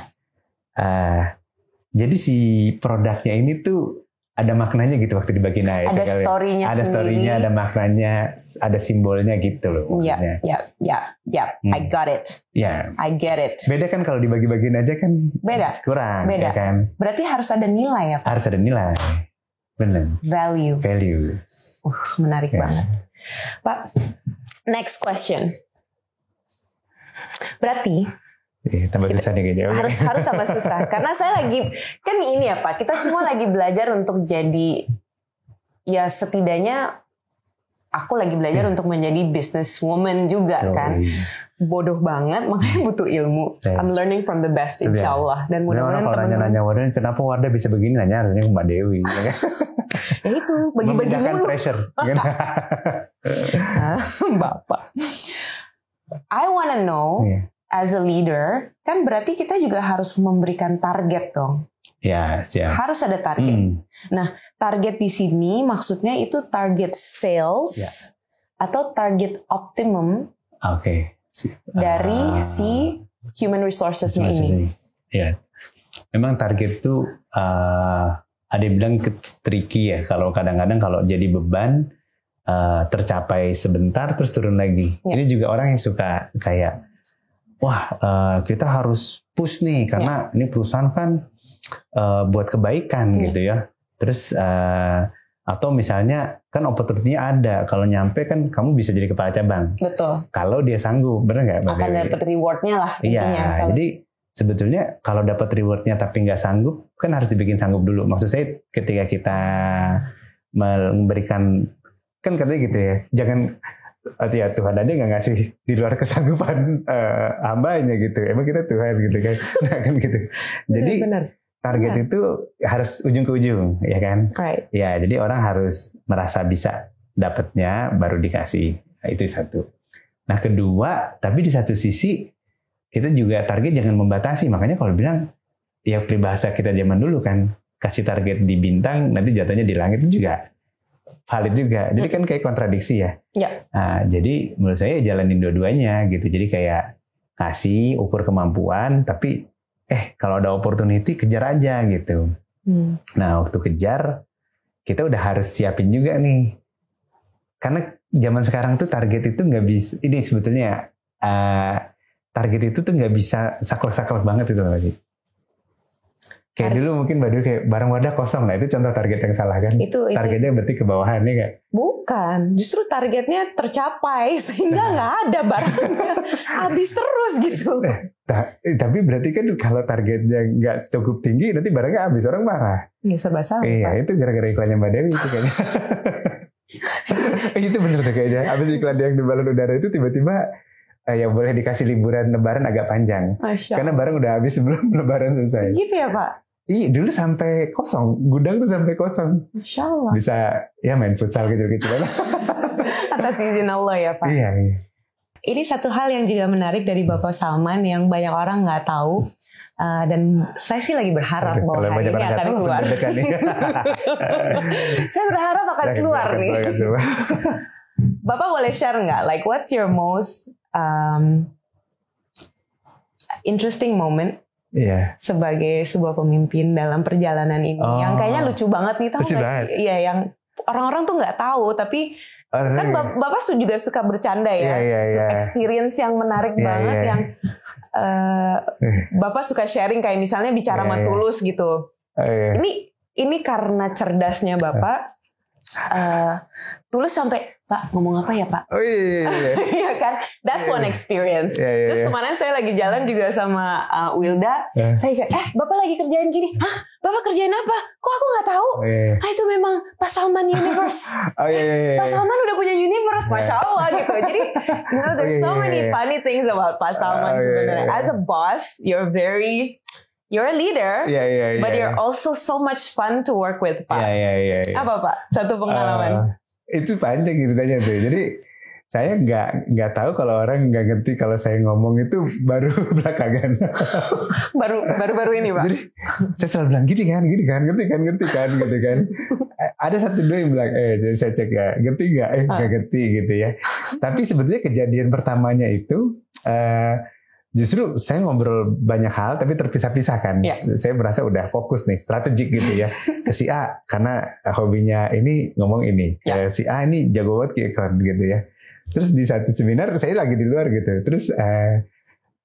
jadi si produknya ini tuh ada maknanya gitu waktu dibagi naik. Ada story-nya sendiri. Ada story-nya, ada maknanya, ada simbolnya gitu loh. Ya. I got it. Ya. I get it. Beda kan kalau dibagi-bagiin aja kan. Beda. Kurang. Beda. Ya kan? Berarti harus ada nilai ya Pak? Harus ada nilai. Benar. Value. Menarik Yes. banget. Pak, next question. Berarti tambah susah nih kayaknya. Harus tambah susah. Karena saya lagi, kan ini ya Pak, kita semua lagi belajar untuk jadi, ya setidaknya aku lagi belajar untuk menjadi business woman juga kan. Bodoh banget, makanya butuh ilmu. I'm learning from the best insya Allah. Dan mudah-mudahan teman-teman nanya Wardah, kenapa Wardah bisa begini? Nanya harusnya ke Mbak Dewi. Ya itu, bagi-bagi mulu. Pressure. Bapak. I wanna know, as a leader, kan berarti kita juga harus memberikan target dong. Ya, siap. Harus ada target. Nah, target di sini maksudnya itu target sales atau target optimum dari si human resources-nya ini. Ya, memang target itu ada yang bilang tricky ya. Kalau kadang-kadang kalau jadi beban tercapai sebentar terus turun lagi. Ini juga orang yang suka kayak kita harus push nih karena ini perusahaan kan buat kebaikan gitu ya. Terus atau misalnya kan opportunity-nya ada, kalau nyampe kan kamu bisa jadi kepala cabang. Betul. Kalau dia sanggup, benar nggak? Akan dapat reward-nya lah intinya. Iya. Jadi sebetulnya kalau dapat reward-nya tapi nggak sanggup, kan harus dibikin sanggup dulu. Maksud saya ketika kita memberikan, kan katanya gitu ya, jangan ya Tuhan aja nggak ngasih di luar kesanggupan hambanya gitu. Emang kita Tuhan gitu kan? Nah kan gitu. Jadi target itu harus ujung ke ujung, ya kan? Right. Ya, jadi orang harus merasa bisa dapatnya baru dikasih. Nah, itu satu. Nah kedua, tapi di satu sisi kita juga target jangan membatasi. Makanya kalau bilang ya peribahasa kita zaman dulu kan, kasih target di bintang nanti jatuhnya di langit juga valid juga. Jadi kan kayak kontradiksi ya. Nah, jadi menurut saya jalanin dua-duanya gitu. Jadi kayak kasih ukur kemampuan, tapi kalau ada opportunity kejar aja gitu. Nah waktu kejar kita udah harus siapin juga nih. Karena zaman sekarang tuh target itu nggak bisa. Ini sebetulnya target itu tuh nggak bisa saklek-saklek banget itu lagi. Kayak dulu mungkin Mbak Dewi kayak barang wadah kosong. Nah itu contoh target yang salah kan. Itu. Targetnya berarti ke bawahan nih kan? Bukan, justru targetnya tercapai sehingga nggak ada barangnya. Habis terus gitu. Tapi berarti kan kalau targetnya nggak cukup tinggi nanti barangnya habis, orang marah. Iya serba salah. Iya itu gara-gara iklannya Mbak Dewi itu kayaknya. Itu bener tuh kayaknya. Habis iklan yang di balon udara itu tiba-tiba ya boleh dikasih liburan lebaran agak panjang. Karena barang udah habis sebelum lebaran selesai. Gitu ya Pak? Iya dulu sampai kosong, gudang tuh sampai kosong. Masya Allah. Bisa ya main futsal kecil-kecilan. Atas izin Allah ya Pak. Iya. Ini satu hal yang juga menarik dari Bapak Salman yang banyak orang nggak tahu. Dan saya sih lagi berharap bahwa hari ini akan keluar. Saya berharap akan keluar nih. Bapak boleh share nggak? Like what's your most interesting moment? Sebagai sebuah pemimpin dalam perjalanan ini yang kayaknya lucu banget nih, tahu nggak sih? Iya, yang orang-orang tuh nggak tahu, tapi kan Bapak juga suka bercanda ya, experience yang menarik banget yang Bapak suka sharing kayak misalnya bicara sama Tulus gitu. Ini karena cerdasnya Bapak, Tulus sampai Pak ngomong apa ya Pak? Iya kan, that's one experience. Terus kemarin saya lagi jalan juga sama Wilda, saya cakap, Bapak lagi kerjain gini, hah? Bapak kerjain apa? Kok aku nggak tahu? Itu memang Pak Salman Universe. Pak Salman udah punya universe, masya Allah gitu. Jadi, there's so many funny things about Pak Salman sebenarnya. As a boss, you're a leader, but you're also so much fun to work with, Pak. Apa Pak? Satu pengalaman. Itu panjang ceritanya tuh. Jadi saya nggak tahu kalau orang nggak ngerti kalau saya ngomong itu baru belakangan. baru ini Pak. Jadi saya selalu bilang gini kan, ngerti kan, gitu kan. Ada satu dua yang bilang, jadi saya cek ya, ngerti nggak? Nggak ngerti gitu ya. Tapi sebetulnya kejadian pertamanya itu justru saya ngobrol banyak hal tapi terpisah-pisah kan. Saya merasa udah fokus nih, strategik gitu ya. Ke si A karena hobinya ini ngomong ini. Ke si A ini jago banget kayak gitu ya. Terus di satu seminar saya lagi di luar gitu. Terus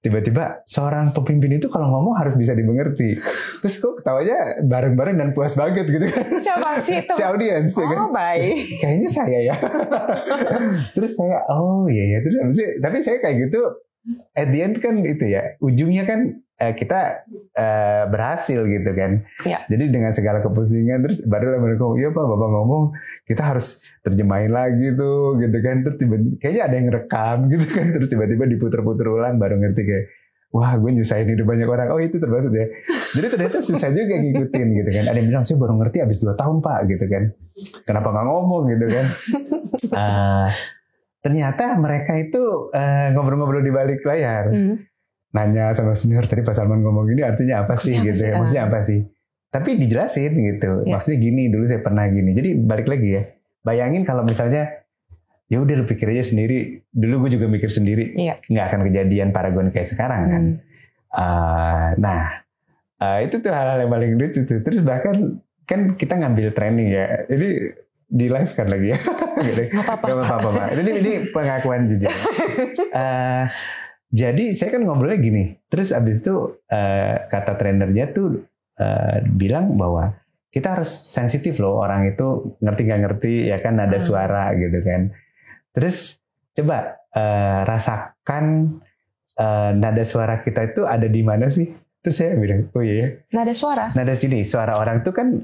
tiba-tiba seorang pemimpin itu kalau ngomong harus bisa dimengerti. Terus kok ketawanya bareng-bareng dan puas banget gitu kan. Siapa sih itu? Si audiens. Oh baik. Kayaknya saya ya. Terus saya terus tapi saya kayak gitu. At the end kan itu ya, ujungnya kan kita berhasil gitu kan. Jadi dengan segala kepusingan terus baru mereka ngomong, iya Pak Bapak ngomong kita harus terjemahin lagi tuh gitu kan. Terus tiba-tiba kayaknya ada yang rekam gitu kan. Terus tiba-tiba diputer-puter ulang baru ngerti kayak wah gue nyusahin hidup banyak orang. Oh itu termasuk ya. Jadi ternyata susah juga ngikutin gitu kan. Ada yang bilang saya baru ngerti abis 2 tahun Pak gitu kan. Kenapa gak ngomong gitu kan. Ternyata mereka itu ngobrol-ngobrol di balik layar. Nanya sama senior, tadi Pak Salman ngomong gini artinya apa sih gitu ya. Maksudnya apa sih. Tapi dijelasin gitu. Maksudnya gini, dulu saya pernah gini. Jadi balik lagi ya. Bayangin kalau misalnya, ya udah lu pikir aja sendiri. Dulu gue juga mikir sendiri. Nggak akan kejadian Paragon kayak sekarang kan. Itu tuh hal-hal yang paling lucu itu. Terus bahkan kan kita ngambil training ya. Jadi di live kan lagi ya. Gak apa-apa. Ini pengakuan jujur. Jadi saya kan ngobrolnya gini. Terus abis itu kata trainernya tuh bilang bahwa kita harus sensitif loh. Orang itu ngerti gak ngerti ya kan nada suara gitu kan. Terus coba rasakan nada suara kita itu ada di mana sih? Terus saya bilang, oh iya. Nada suara? Nada sini, suara orang tuh kan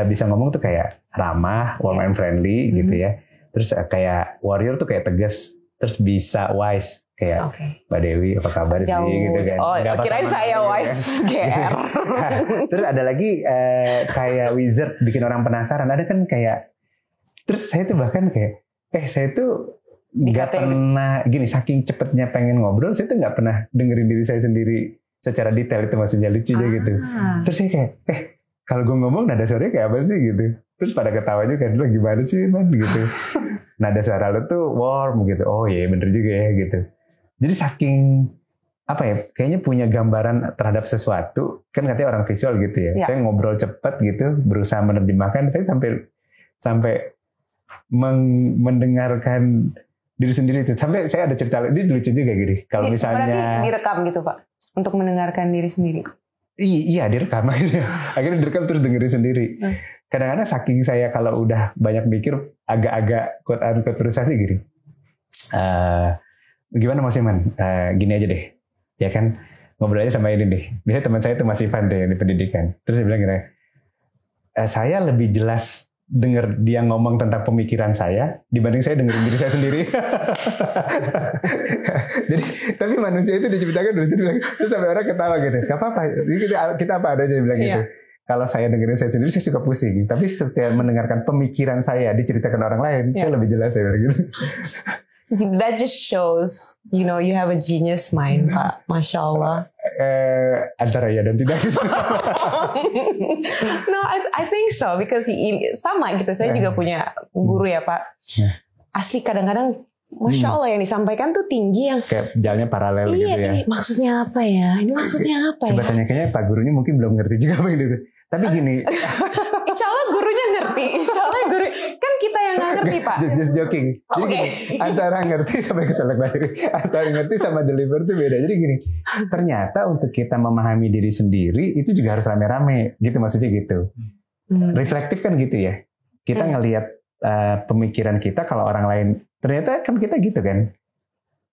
bisa ngomong tuh kayak ramah, warm and friendly gitu ya. Terus kayak warrior tuh kayak tegas. Terus bisa wise, kayak Mbak Dewi apa kabar sih gitu kan. Oh kirain saya wise, GR. Terus ada lagi kayak wizard, bikin orang penasaran. Ada kan kayak, terus saya tuh bahkan kayak, saya tuh gak pernah, gini saking cepetnya pengen ngobrol, saya tuh gak pernah dengerin diri saya sendiri secara detail, itu maksudnya lucu aja gitu. Terus saya kayak, kalau gue ngomong nada suaranya kayak apa sih gitu. Terus pada ketawa juga, lu gimana sih man gitu. Nada suara lu tuh warm gitu. Oh iya bener juga ya gitu. Jadi saking apa ya, kayaknya punya gambaran terhadap sesuatu, kan katanya orang visual gitu ya. Saya ngobrol cepat gitu, berusaha menerjemahkan, saya sampai mendengarkan diri sendiri itu. Sampai saya ada cerita, ini lucu juga gini. Kalau misalnya berarti direkam gitu Pak, untuk mendengarkan diri sendiri. Iya direkam akhirnya. Akhirnya direkam terus dengerin sendiri. Kadang-kadang saking saya kalau udah banyak mikir agak-agak quote-unquote frustasi gini. Gimana Mas Iman? Gini aja deh. Ya kan ngobrol aja sama ini deh. Biasanya teman saya itu Mas Ivan deh di pendidikan. Terus dia bilang gini, saya lebih jelas dengar dia ngomong tentang pemikiran saya dibanding saya dengerin diri saya sendiri. Jadi tapi manusia itu diciptakan dulu terus sampai orang ketawa gitu. Gak apa-apa. Kita apa adanya bilang gitu. Kalau saya dengerin saya sendiri saya suka pusing. Tapi setiap mendengarkan pemikiran saya diceritakan orang lain, saya lebih jelas saya gitu. That just shows, you know, you have a genius mind, Pak. Masya Allah. Antara ya dan tidak. No, I think so because sama gitu. Saya juga punya guru ya Pak. Asli kadang-kadang, Masya Allah yang disampaikan tuh tinggi yang kayak jalannya paralel gitu ya. Ini maksudnya apa ya? Ini maksudnya apa ya? Coba tanya kayaknya Pak gurunya mungkin belum ngerti juga apa gitu. Tapi gini. Insya Allah gurunya ngerti. Insya Allah guru kan kita yang nggak ngerti Pak. Just joking. Jadi gini, antara ngerti sampai keselak lagi. Antara ngerti sama deliver tuh beda. Jadi gini, ternyata untuk kita memahami diri sendiri itu juga harus rame-rame. Gitu maksudnya gitu. Reflektif kan gitu ya. Kita ngelihat pemikiran kita kalau orang lain. Ternyata kan kita gitu kan.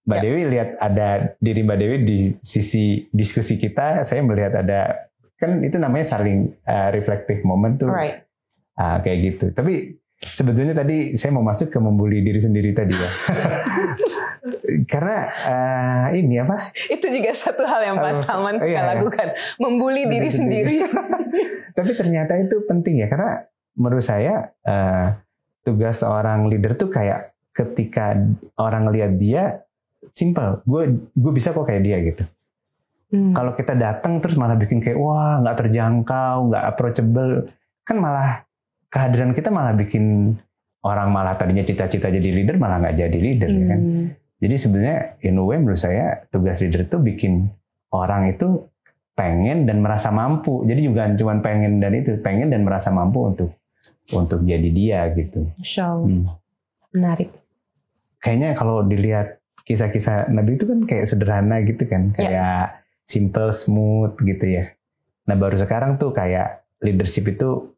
Mbak Dewi lihat ada diri Mbak Dewi di sisi diskusi kita. Saya melihat ada, kan itu namanya saling reflective moment tuh. Right. Kayak gitu. Tapi sebetulnya tadi saya mau masuk ke membuli diri sendiri tadi ya. Karena ini apa? Itu juga satu hal yang Pak Salman suka lakukan. Membuli diri sendiri. Tapi ternyata itu penting ya. Karena menurut saya tugas seorang leader tuh kayak ketika orang lihat dia simple. Gue bisa kok kayak dia gitu. Kalau kita datang terus malah bikin kayak wah nggak terjangkau, nggak approachable, kan malah kehadiran kita malah bikin orang malah tadinya cita-cita jadi leader malah nggak jadi leader ya kan. Jadi sebenarnya in a way menurut saya tugas leader itu bikin orang itu pengen dan merasa mampu. Jadi juga cuma pengen dan merasa mampu untuk jadi dia gitu. Masya Allah. Menarik. Kayaknya kalau dilihat kisah-kisah Nabi itu kan kayak sederhana gitu kan, kayak simple, smooth gitu ya. Nah baru sekarang tuh kayak leadership itu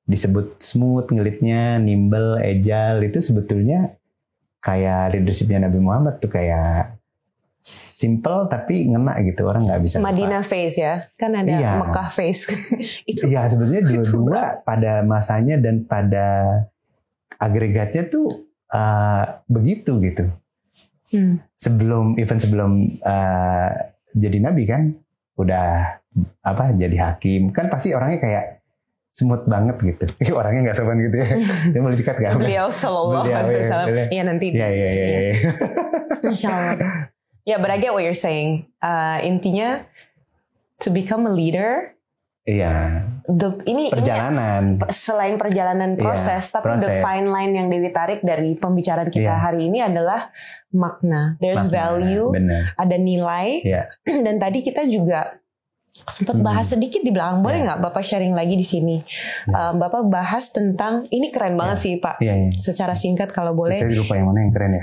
disebut smooth, ngelitnya, nimble, agile, itu sebetulnya kayak leadershipnya Nabi Muhammad tuh kayak simple tapi ngena gitu, orang nggak bisa. Madinah face ya, kan ada Mekah face. Iya sebetulnya dua-dua pada masanya dan pada agregatnya tuh begitu gitu. Sebelum jadi nabi kan udah jadi hakim kan pasti orangnya kayak smooth banget gitu. Orangnya nggak sopan gitu ya. Dia boleh dikat gak? Beliau sallallahu alaihi wasallam. Iya nanti. Iya. Masya Allah. Ya, but I get what you're saying. Intinya to become a leader. Iya. Ini perjalanan. Selain perjalanan proses, tapi the fine line yang Dewi tarik dari pembicaraan kita hari ini adalah makna. There's value, ada nilai, dan tadi kita juga sempat bahas sedikit di belakang. Boleh nggak Bapak sharing lagi di sini? Bapak bahas tentang ini keren banget sih Pak. Secara singkat kalau boleh. Saya lupa yang mana yang keren ya.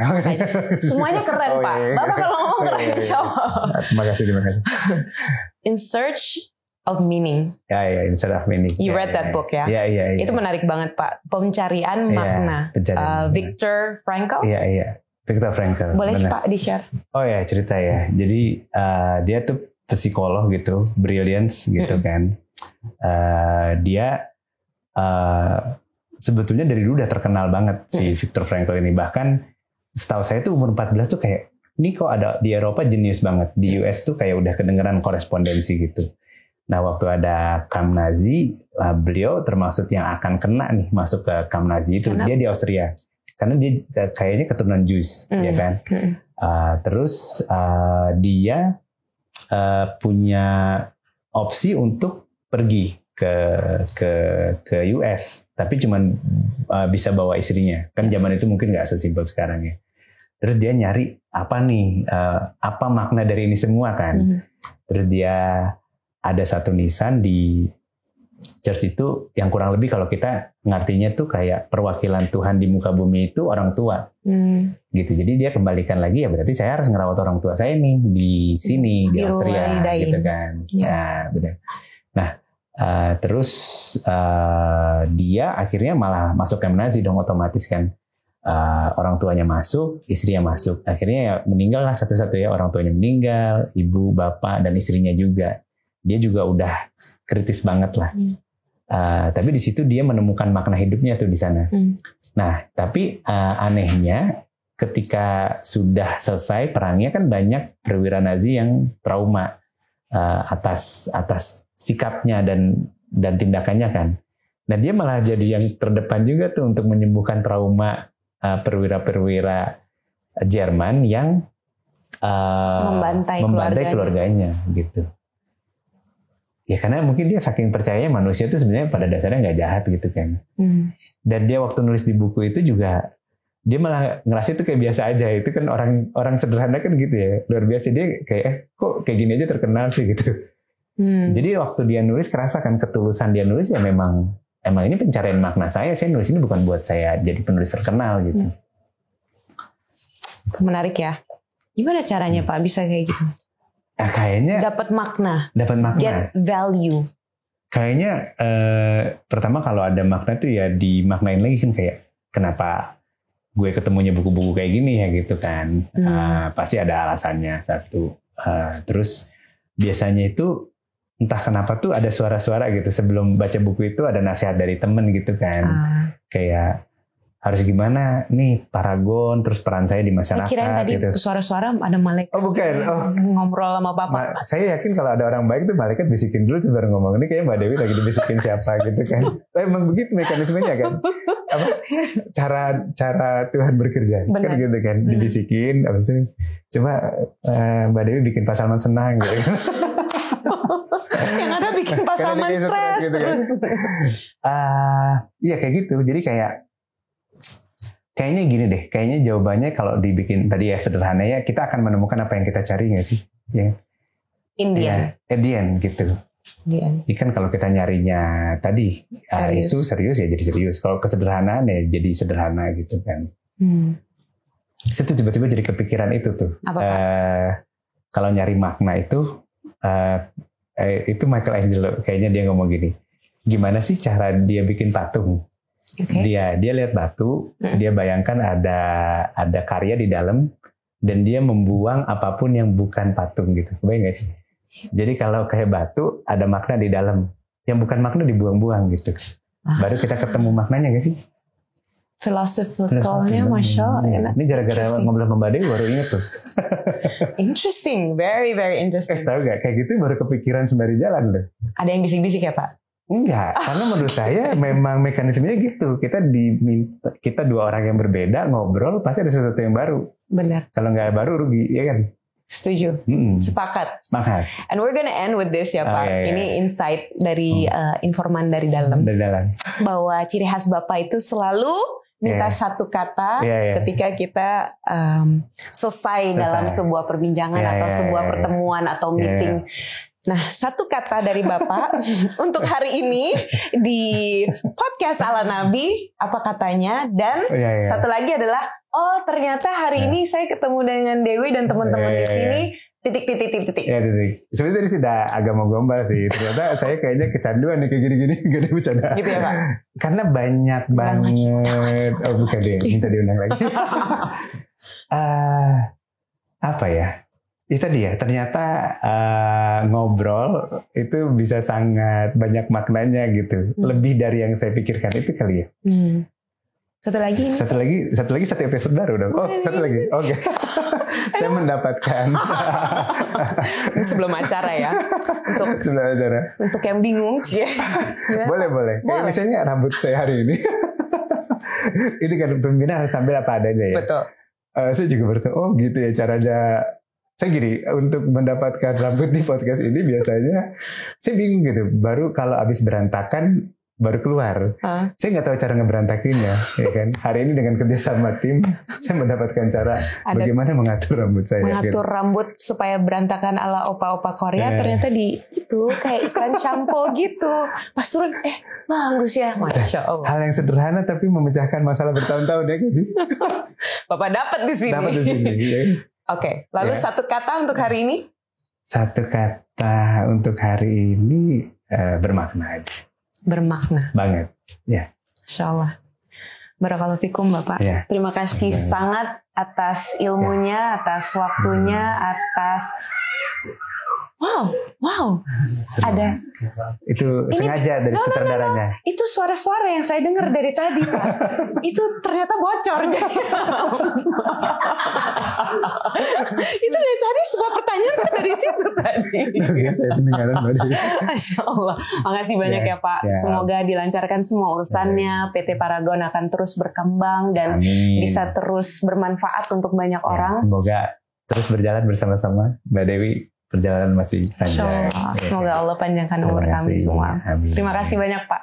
Semuanya keren Pak. Bapak kalau ngomong keren. Terima kasih. In search of meaning. In search of meaning. You read that book ya? Iya. Itu menarik banget Pak. Pencarian makna. Viktor Frankl. Iya. Viktor Frankl. Boleh Pak di-share? Oh ya cerita ya. Jadi dia tuh psikolog gitu, brilliance gitu kan. Dia sebetulnya dari dulu udah terkenal banget si Viktor Frankl ini. Bahkan setahu saya tuh umur 14 tuh kayak ini kok ada di Eropa jenius banget. Di US tuh kayak udah kedengeran korespondensi gitu. Nah waktu ada Kamp Nazi, beliau termasuk yang akan kena nih masuk ke Kamp Nazi itu. Dia di Austria. Karena dia kayaknya keturunan Jews, ya kan. Terus dia punya opsi untuk pergi ke US, tapi cuman bisa bawa istrinya. Kan zaman itu mungkin nggak sesimpel sekarang ya. Terus dia nyari apa nih, apa makna dari ini semua kan. Terus dia ada satu nisan di church itu yang kurang lebih kalau kita ngartinya tuh kayak perwakilan Tuhan di muka bumi itu orang tua. Gitu. Jadi dia kembalikan lagi, ya berarti saya harus ngerawat orang tua saya nih di sini, di Austria gitu kan. Ya, benar. Nah, terus dia akhirnya malah masuk Kemnazi dong, otomatis kan. Orang tuanya masuk, istrinya masuk. Akhirnya ya meninggal lah satu-satu ya, orang tuanya meninggal, ibu, bapak, dan istrinya juga. Dia juga udah kritis banget lah. Tapi di situ dia menemukan makna hidupnya tuh di sana. Nah, tapi anehnya ketika sudah selesai perangnya kan banyak perwira Nazi yang trauma atas sikapnya dan tindakannya kan. Nah, dia malah jadi yang terdepan juga tuh untuk menyembuhkan trauma perwira-perwira Jerman yang membantai keluarganya gitu. Ya karena mungkin dia saking percayanya manusia itu sebenarnya pada dasarnya nggak jahat gitu kan. Dan dia waktu nulis di buku itu juga dia malah ngerasa itu kayak biasa aja. Itu kan orang sederhana kan gitu ya, luar biasa. Dia kayak kok kayak gini aja terkenal sih gitu. Jadi waktu dia nulis kerasa kan ketulusan dia nulis ya, memang ini pencarian makna saya nulis ini bukan buat saya jadi penulis terkenal gitu. Menarik ya. Gimana caranya Pak bisa kayak gitu? Kayaknya dapat makna, get value. Kayaknya pertama kalau ada makna tuh ya dimaknain lagi kan, kayak kenapa gue ketemunya buku-buku kayak gini ya gitu kan. Pasti ada alasannya satu. Terus biasanya itu entah kenapa tuh ada suara-suara gitu sebelum baca buku itu, ada nasihat dari temen gitu kan. Kayak harus gimana nih paragon, terus peran saya di masyarakat. Saya kirain tadi gitu. Suara-suara ada malaikat. Oh bukan, ngobrol sama Bapak. Saya yakin kalau ada orang baik tuh malaikat bisikin dulu baru ngomong. Ini kayaknya Mbak Dewi lagi dibisikin siapa gitu kan. Emang begitu mekanismenya kan. Apa cara Tuhan bekerja. Benar. Kan gitu kan. Dibisikin, abis itu coba Mbak Dewi bikin Pak Salman senang gitu. Yang ada bikin Pak Salman stres gitu terus. Iya kayak gitu. Jadi kayaknya gini deh, kayaknya jawabannya kalau dibikin tadi ya sederhana ya, kita akan menemukan apa yang kita cari nggak sih? Ya. At the end gitu. Jadi kan kalau kita nyarinya tadi itu serius ya jadi serius. Kalau kesederhanaan ya jadi sederhana gitu kan. Saya tuh tiba-tiba jadi kepikiran itu tuh. Kalau nyari makna itu Michelangelo kayaknya dia ngomong gini. Gimana sih cara dia bikin patung? Dia lihat batu, dia bayangkan ada karya di dalam, dan dia membuang apapun yang bukan patung gitu. Kebayang nggak sih? Jadi kalau kayak batu ada makna di dalam, yang bukan makna dibuang-buang gitu. Baru kita ketemu maknanya nggak sih? Philosophical-nya Masya Allah. Ini gara-gara ngobrol sama Mbak Dewi baru ingat tuh. Interesting, very very interesting. Tahu nggak? Kayak gitu baru kepikiran sembari jalan loh. Ada yang bisik-bisik ya Pak? Enggak, karena menurut saya memang mekanismenya gitu. Kita dua orang yang berbeda ngobrol pasti ada sesuatu yang baru. Benar. Kalau nggak baru rugi, ya kan? Setuju. Sepakat. And we're gonna end with this ya Pak. Ini insight dari informan dari dalam. Bahwa ciri khas Bapak itu selalu minta satu kata ketika kita selesai dalam sebuah perbincangan atau sebuah pertemuan atau meeting. Nah, satu kata dari Bapak untuk hari ini di podcast Ala Nabi, apa katanya? Dan satu lagi adalah, ternyata hari ini saya ketemu dengan Dewi dan teman-teman di sini. Titik. Ya, titik. Sebenarnya tadi sudah agak mau gombal sih. Ternyata saya kayaknya kecanduan nih kayak gini-gini, gak ada bercanda. Gitu ya Pak? Karena banyak banget. Oh bukan deh, minta diundang lagi. Apa ya? Itu dia, ternyata ngobrol itu bisa sangat banyak maknanya gitu. Lebih dari yang saya pikirkan itu kali ya. Satu lagi satu episode baru dong. Oh, satu lagi. Oke. Saya mendapatkan sebelum acara ya. Untuk yang bingung ya. Boleh. Kayak misalnya rambut saya hari ini. Itu kan pembina harus tampil apa adanya ya. Betul. Saya juga baru tahu, gitu ya caranya Saya gini, untuk mendapatkan rambut di podcast ini biasanya saya bingung gitu. Baru kalau habis berantakan baru keluar. Saya nggak tahu cara ngeberantakinnya, ya kan. Hari ini dengan kerja sama tim, saya mendapatkan cara bagaimana mengatur rambut saya. Mengatur gitu. Rambut supaya berantakan ala opa-opa Korea, ternyata di itu kayak iklan shampoo gitu. Pas turun, bagus ya, Masya Allah. Hal yang sederhana tapi memecahkan masalah bertahun-tahun ya sih. Bapak dapat di sini. Dapat di sini. Ya. Oke, lalu satu kata untuk hari ini? Satu kata untuk hari ini bermakna aja. Bermakna. Banget, ya. Insya Allah. Barakallahu fikum Bapak. Ya. Terima kasih sangat atas ilmunya, atas waktunya, atas... Wow. Ada. Itu sengaja dari sutradaranya. Itu suara-suara yang saya dengar dari tadi, Pak. Itu ternyata bocor. Itu dari tadi semua pertanyaan dari situ tadi. Saya pendengaran tadi. Masya Allah. Makasih banyak ya Pak. Siap. Semoga dilancarkan semua urusannya. PT Paragon akan terus berkembang dan bisa terus bermanfaat untuk banyak orang. Semoga terus berjalan bersama-sama, Mbak Dewi. Perjalanan masih panjang. Semoga Allah panjangkan umur kami semua. Amin. Terima kasih banyak Pak.